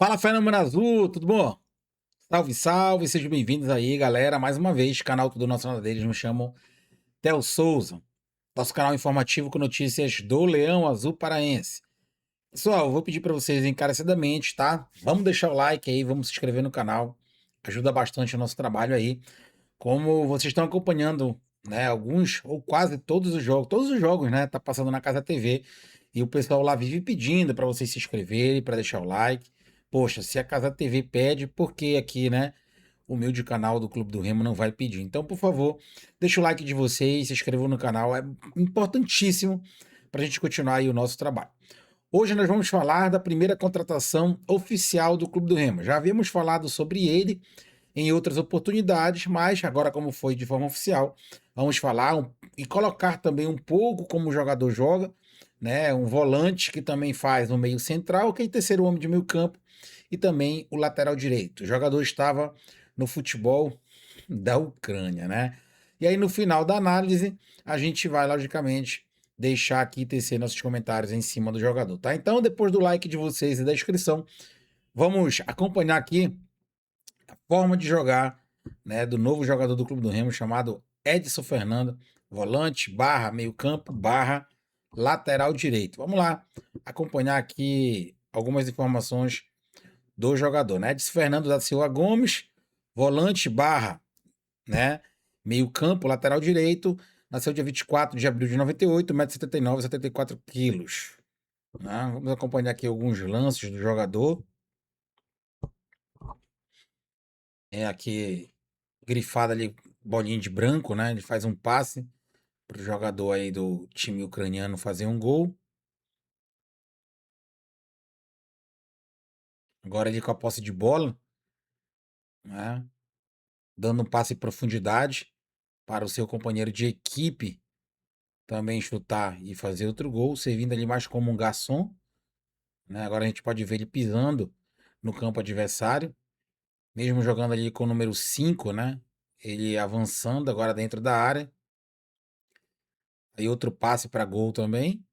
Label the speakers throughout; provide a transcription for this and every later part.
Speaker 1: Fala, Fenômeno Azul, tudo bom? Salve, salve, sejam bem-vindos aí, galera. Mais uma vez, canal Tudo Nacional deles, me chamam Theo Souza, nosso canal informativo com notícias do Leão Azul Paraense. Pessoal, eu vou pedir para vocês encarecidamente, tá? Vamos deixar o like aí, vamos se inscrever no canal, ajuda bastante o nosso trabalho aí. Como vocês estão acompanhando, né, alguns ou quase todos os jogos, né, tá passando na Casa TV e o pessoal lá vive pedindo para vocês se inscreverem, para deixar o like. Poxa, se a Casa TV pede, por que aqui, né, o humilde canal do Clube do Remo não vai pedir? Então, por favor, deixa o like de vocês, se inscrevam no canal, é importantíssimo para a gente continuar aí o nosso trabalho. Hoje nós vamos falar da primeira contratação oficial do Clube do Remo. Já havíamos falado sobre ele em outras oportunidades, mas agora, como foi de forma oficial, vamos falar e colocar também um pouco como o jogador joga, né? Um volante que também faz no meio central, que é o terceiro homem de meio campo, e também o lateral direito. O jogador estava no futebol da Ucrânia, né? E aí, no final da análise, a gente vai, logicamente, deixar aqui tecer nossos comentários em cima do jogador, tá? Então, depois do like de vocês e da inscrição, vamos acompanhar aqui a forma de jogar, né, do novo jogador do Clube do Remo chamado Edson Fernando, volante, barra, meio campo, barra, lateral direito. Vamos lá acompanhar aqui algumas informações do jogador, né? Edson Fernando da Silva Gomes, volante, barra, né, meio campo, lateral direito, nasceu dia 24 de abril de 98, 1,79 m, 74 quilos. Né? Vamos acompanhar aqui alguns lances do jogador. É aqui grifado ali, bolinha de branco, né? Ele faz um passe pro jogador aí do time ucraniano fazer um gol. Agora ele com a posse de bola, né? Dando um passe em profundidade para o seu companheiro de equipe também chutar e fazer outro gol, servindo ali mais como um garçom, né? Agora a gente pode ver ele pisando no campo adversário, mesmo jogando ali com o número 5, né? Ele avançando agora dentro da área. Aí outro passe para gol também,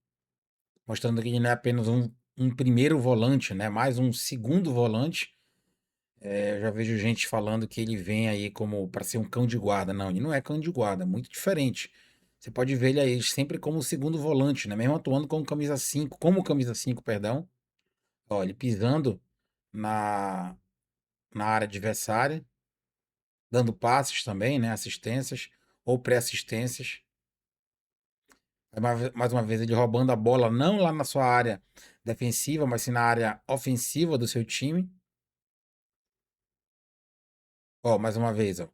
Speaker 1: mostrando que ele não é apenas um primeiro volante, né? Mais um segundo volante. Eu já vejo gente falando que ele vem aí como para ser um cão de guarda. Não, ele não é cão de guarda, é muito diferente. Você pode ver ele aí sempre como segundo volante, né? Mesmo atuando como camisa 5, perdão. Ó, ele pisando na, na área adversária, dando passes também, né? Assistências ou pré-assistências. Mais uma vez ele roubando a bola não lá na sua área defensiva, mas sim na área ofensiva do seu time. Ó, mais uma vez, ó,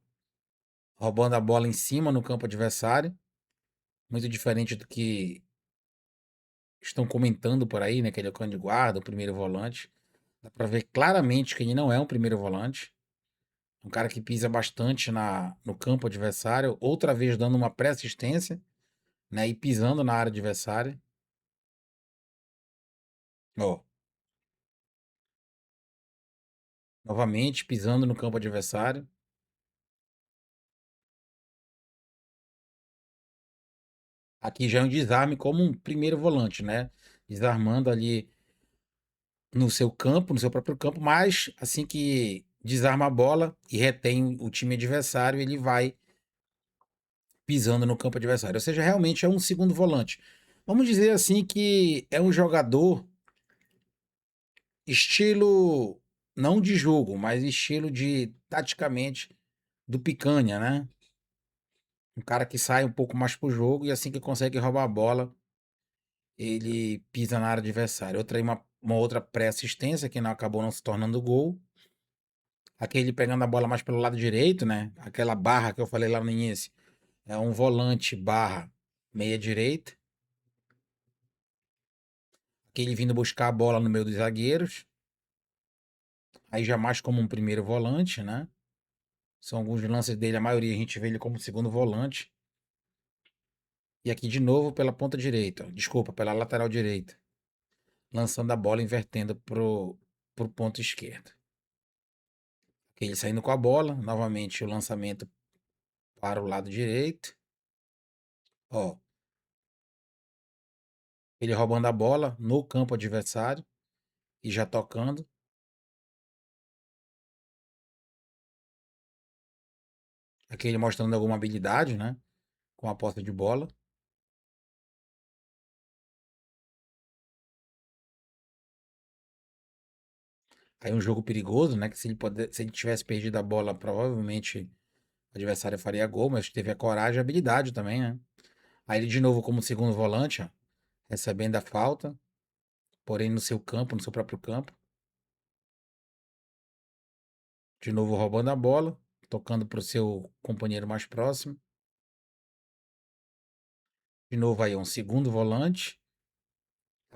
Speaker 1: roubando a bola em cima no campo adversário, muito diferente do que estão comentando por aí, né, que ele é o cão de guarda, o primeiro volante. Dá pra ver claramente que ele não é um primeiro volante. Um cara que pisa bastante no campo adversário, outra vez dando uma pré-assistência, né, e pisando na área adversária. Ó, novamente pisando no campo adversário. Aqui já é um desarme como um primeiro volante, né? Desarmando ali no seu campo, no seu próprio campo, mas assim que desarma a bola e retém o time adversário, ele vai pisando no campo adversário. Ou seja, realmente é um segundo volante. Vamos dizer assim que é um jogador estilo não de jogo, mas estilo de taticamente do picanha, né? Um cara que sai um pouco mais pro jogo e assim que consegue roubar a bola, ele pisa na área adversária. Outra aí, uma outra pré-assistência que não acabou não se tornando gol. Aquele pegando a bola mais pelo lado direito, né? Aquela barra que eu falei lá no início. É um volante barra meia direita. Aquele vindo buscar a bola no meio dos zagueiros. Aí já mais como um primeiro volante, né? São alguns lances dele, a maioria a gente vê ele como segundo volante. E aqui de novo pela ponta direita. Desculpa, pela lateral direita. Lançando a bola, invertendo pro ponto esquerdo. Ele saindo com a bola. Novamente o lançamento para o lado direito. Ó, ele roubando a bola no campo adversário e já tocando. Aqui ele mostrando alguma habilidade, né? Com a posse de bola. Aí um jogo perigoso, né? Que se ele tivesse perdido a bola, provavelmente o adversário faria gol, mas teve a coragem e a habilidade também, né? Aí ele de novo como segundo volante, ó, recebendo a falta, porém no seu campo, no seu próprio campo. De novo roubando a bola, tocando para o seu companheiro mais próximo. De novo aí um segundo volante.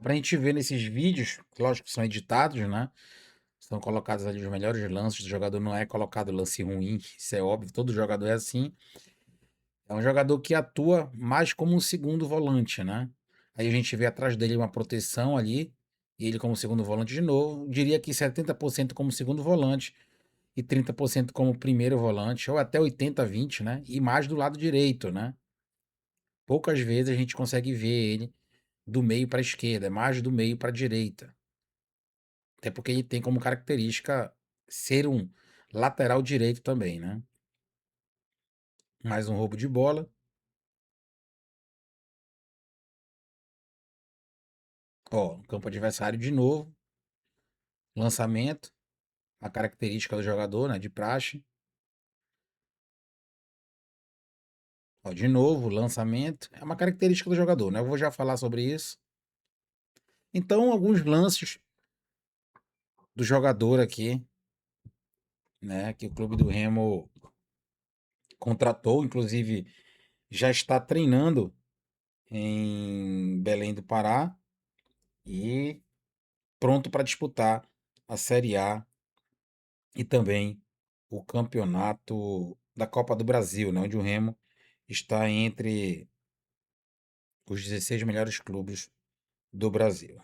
Speaker 1: Pra gente ver nesses vídeos, lógico que são editados, né? São colocados ali os melhores lances do jogador, não é colocado lance ruim, isso é óbvio, todo jogador é assim. É um jogador que atua mais como um segundo volante, né? Aí a gente vê atrás dele uma proteção ali, e ele como segundo volante de novo. Diria que 70% como segundo volante e 30% como primeiro volante, ou até 80-20, né? E mais do lado direito, né? Poucas vezes a gente consegue ver ele do meio para a esquerda, é mais do meio para a direita. Até porque ele tem como característica ser um lateral direito também, né? Mais um roubo de bola. Ó, no campo adversário de novo. Lançamento. A característica do jogador, né? De praxe. Ó, de novo, lançamento. É uma característica do jogador, né? Eu vou já falar sobre isso. Então, alguns lances do jogador aqui, né? Que o Clube do Remo contratou, inclusive já está treinando em Belém do Pará e pronto para disputar a Série A e também o campeonato da Copa do Brasil, né, onde o Remo está entre os 16 melhores clubes do Brasil.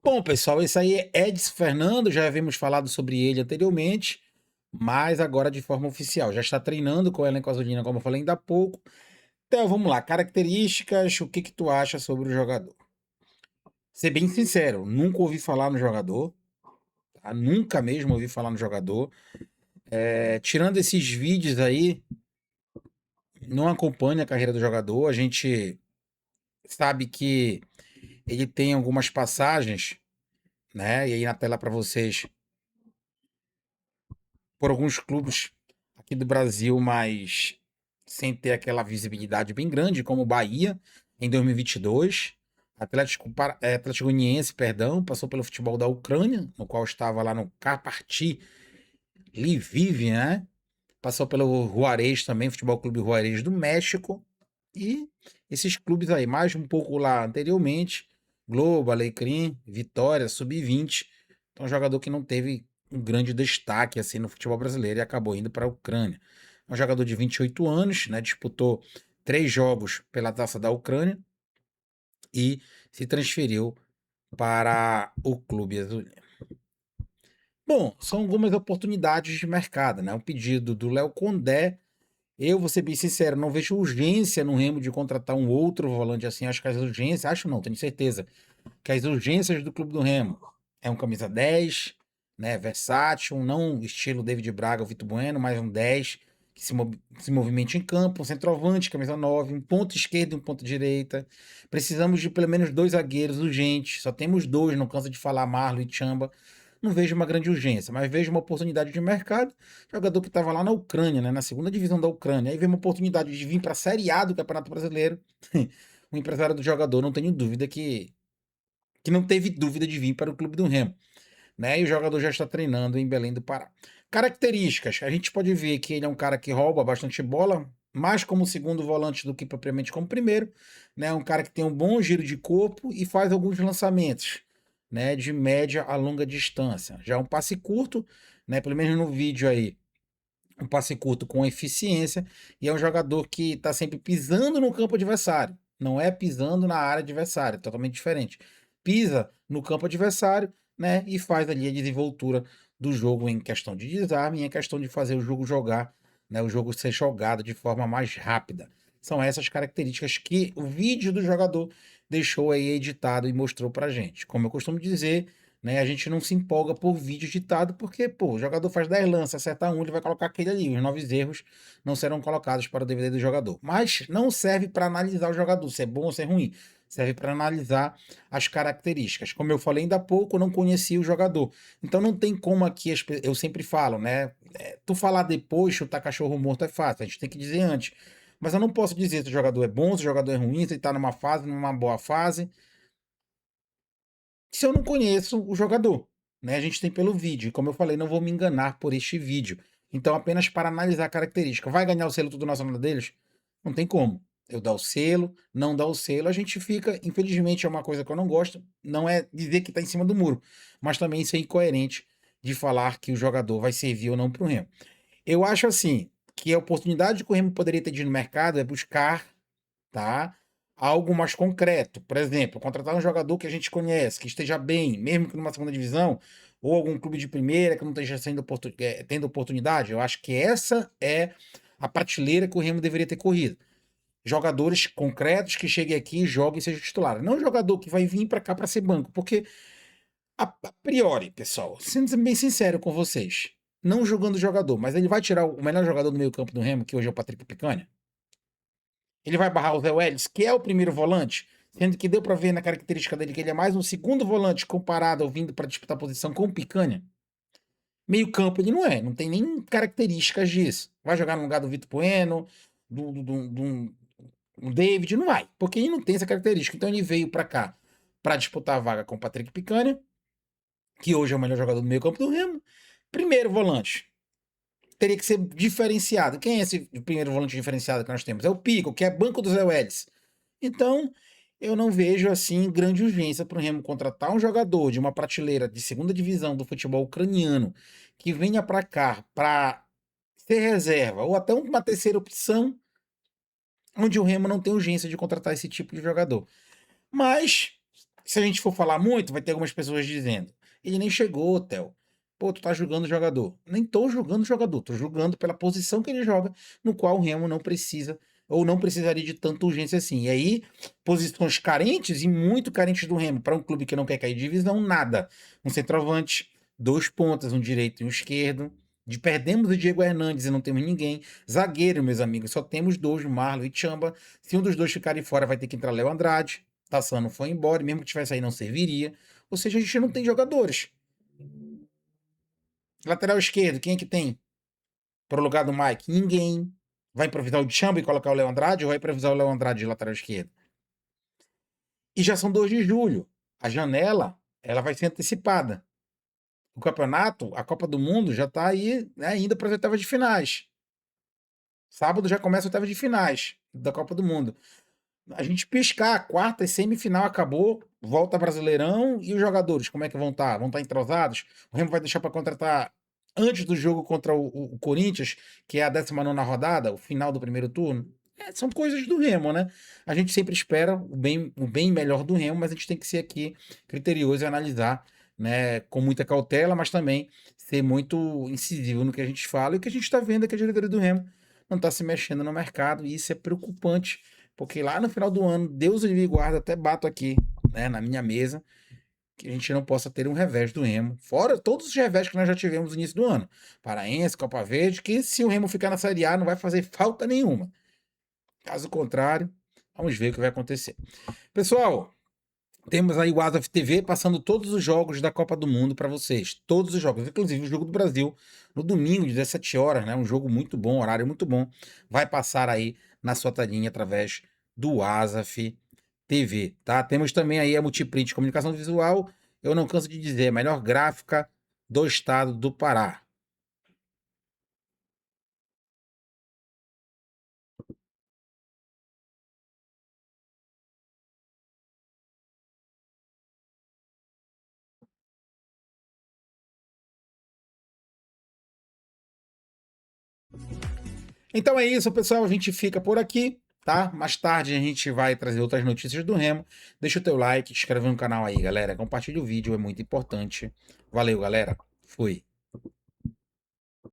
Speaker 1: Bom, pessoal, esse aí é Edson Fernando, já havíamos falado sobre ele anteriormente, mas agora de forma oficial. Já está treinando com o elenco azulino, como eu falei ainda há pouco. Então, vamos lá, características, o que que tu acha sobre o jogador? Ser bem sincero, nunca ouvi falar no jogador, tá? Nunca mesmo ouvi falar no jogador. Tirando esses vídeos aí, não acompanho a carreira do jogador. A gente sabe que ele tem algumas passagens, né? E aí na tela para vocês, por alguns clubes aqui do Brasil, mas sem ter aquela visibilidade bem grande, como o Bahia em 2022. Atlético Goianiense, perdão, passou pelo futebol da Ucrânia, no qual estava lá no Karpati Lviv, né? Passou pelo Juarez também, Futebol Clube Juarez do México. E esses clubes aí, mais um pouco lá anteriormente, Globo, Alecrim, Vitória, Sub-20. Então, um jogador que não teve um grande destaque assim no futebol brasileiro e acabou indo para a Ucrânia. É um jogador de 28 anos, né? Disputou 3 jogos pela Taça da Ucrânia e se transferiu para o Clube Azul. Bom, são algumas oportunidades de mercado, né? Um pedido do Léo Condé. Eu vou ser bem sincero, não vejo urgência no Remo de contratar um outro volante assim. Acho que as urgências, acho não, tenho certeza, que as urgências do Clube do Remo é um camisa 10, né? Versátil, não estilo David Braga ou Vitor Bueno, mas um 10 que se movimente em campo, um centroavante, camisa 9, um ponto esquerdo e um ponto direita. Precisamos de pelo menos 2 zagueiros urgentes. Só temos 2, não canso de falar, Marlon e Chamba. Não vejo uma grande urgência, mas vejo uma oportunidade de mercado. Jogador que estava lá na Ucrânia, né, na segunda divisão da Ucrânia. Aí veio uma oportunidade de vir para a Série A do Campeonato Brasileiro. O empresário do jogador, não tenho dúvida que não teve dúvida de vir para o Clube do Remo, né? E o jogador já está treinando em Belém do Pará. Características: a gente pode ver que ele é um cara que rouba bastante bola, mais como segundo volante do que propriamente como primeiro, né? Um cara que tem um bom giro de corpo e faz alguns lançamentos, né? De média a longa distância. Já um passe curto, né? Pelo menos no vídeo aí, um passe curto com eficiência, e é um jogador que está sempre pisando no campo adversário, não é pisando na área adversária, totalmente diferente. Pisa no campo adversário, né, e faz ali a desenvoltura do jogo em questão de desarme, em questão de fazer o jogo jogar, né, o jogo ser jogado de forma mais rápida. São essas características que o vídeo do jogador deixou aí editado e mostrou pra gente. Como eu costumo dizer, né? A gente não se empolga por vídeo editado, porque, pô, o jogador faz 10 lances, acerta um, ele vai colocar aquele ali. Os 9 erros não serão colocados para o DVD do jogador. Mas não serve para analisar o jogador, se é bom ou se é ruim. Serve para analisar as características. Como eu falei ainda há pouco, eu não conhecia o jogador. Então não tem como aqui, eu sempre falo, né? Tu falar depois, chutar cachorro morto é fácil, a gente tem que dizer antes. Mas eu não posso dizer se o jogador é bom, se o jogador é ruim, se ele tá numa fase, numa boa fase, se eu não conheço o jogador, né? A gente tem pelo vídeo. E como eu falei, não vou me enganar por este vídeo. Então, apenas para analisar a característica. Vai ganhar o selo tudo nacional deles? Não tem como. Eu dar o selo, não dar o selo, a gente fica, infelizmente, é uma coisa que eu não gosto, não é dizer que está em cima do muro, mas também isso é incoerente de falar que o jogador vai servir ou não para o Remo. Eu acho assim, que a oportunidade que o Remo poderia ter de ir no mercado é buscar, tá? Algo mais concreto. Por exemplo, contratar um jogador que a gente conhece, que esteja bem, mesmo que numa segunda divisão, ou algum clube de primeira que não esteja tendo oportunidade. Eu acho que essa é a prateleira que o Remo deveria ter corrido. Jogadores concretos que cheguem aqui, joguem e sejam titulares. Não um jogador que vai vir para cá para ser banco, porque a priori, pessoal, sendo bem sincero com vocês, não jogando jogador, mas ele vai tirar o melhor jogador do meio campo do Remo, que hoje é o Patrick Picanha? Ele vai barrar o Zé Welles, que é o primeiro volante, sendo que deu para ver na característica dele que ele é mais um segundo volante comparado ao vindo para disputar a posição com o Picanha. Meio campo ele não tem nem características disso. Vai jogar no lugar do Vitor Bueno, do David, não vai, porque ele não tem essa característica. Então ele veio para cá para disputar a vaga com o Patrick Picanha, que hoje é o melhor jogador do meio campo do Remo. Primeiro volante, teria que ser diferenciado. Quem é esse primeiro volante diferenciado que nós temos? É o Pico, que é banco do Zé Welles. Então, eu não vejo assim grande urgência para o Remo contratar um jogador de uma prateleira de segunda divisão do futebol ucraniano que venha para cá para ser reserva ou até uma terceira opção, onde o Remo não tem urgência de contratar esse tipo de jogador. Mas, se a gente for falar muito, vai ter algumas pessoas dizendo: ele nem chegou, Theo. Pô, tu tá jogando jogador. Nem tô jogando jogador, tô jogando pela posição que ele joga, no qual o Remo não precisa ou não precisaria de tanta urgência assim. E aí, posições carentes e muito carentes do Remo, para um clube que não quer cair de divisão, nada. Um centroavante, 2 pontas, um direito e um esquerdo. Perdemos o Diego Hernandes e não temos ninguém. Zagueiro, meus amigos, só temos 2, Marlon e Chamba. Se um dos dois ficarem fora, vai ter que entrar Léo Andrade. Tassano foi embora, e mesmo que tivesse aí, não serviria. Ou seja, a gente não tem jogadores. Lateral esquerdo, quem é que tem? Para o lugar do Mike? Ninguém. Vai improvisar o Chamba e colocar o Léo Andrade ou vai improvisar o Léo Andrade de lateral esquerdo? E já são 2 de julho. A janela, ela vai ser antecipada. O campeonato, a Copa do Mundo já está aí, né, indo para as oitavas de finais. Sábado já começa a oitava de finais da Copa do Mundo. A gente piscar, quarta e semifinal acabou, volta Brasileirão e os jogadores, como é que vão estar? Vão estar entrosados? O Remo vai deixar para contratar antes do jogo contra o Corinthians, que é a 19ª rodada, o final do primeiro turno? São coisas do Remo, né? A gente sempre espera o bem melhor do Remo, mas a gente tem que ser aqui criterioso e analisar, né, com muita cautela, mas também ser muito incisivo no que a gente fala. E o que a gente está vendo é que a diretoria do Remo não está se mexendo no mercado, e isso é preocupante, porque lá no final do ano, Deus me guarda, até bato aqui, né, na minha mesa, que a gente não possa ter um revés do Remo, fora todos os revés que nós já tivemos no início do ano. Paraense, Copa Verde, que se o Remo ficar na Série A não vai fazer falta nenhuma. Caso contrário, vamos ver o que vai acontecer. Pessoal, temos aí o Asaf TV passando todos os jogos da Copa do Mundo para vocês. Todos os jogos, inclusive o jogo do Brasil, no domingo, de 17 horas, né? Um jogo muito bom, horário muito bom. Vai passar aí na sua telinha através do Asaf TV, tá? Temos também aí a Multiprint Comunicação Visual. Eu não canso de dizer, a melhor gráfica do estado do Pará. Então é isso, pessoal. A gente fica por aqui, tá? Mais tarde a gente vai trazer outras notícias do Remo. Deixa o teu like, inscreve no canal aí, galera. Compartilha o vídeo, é muito importante. Valeu, galera. Fui.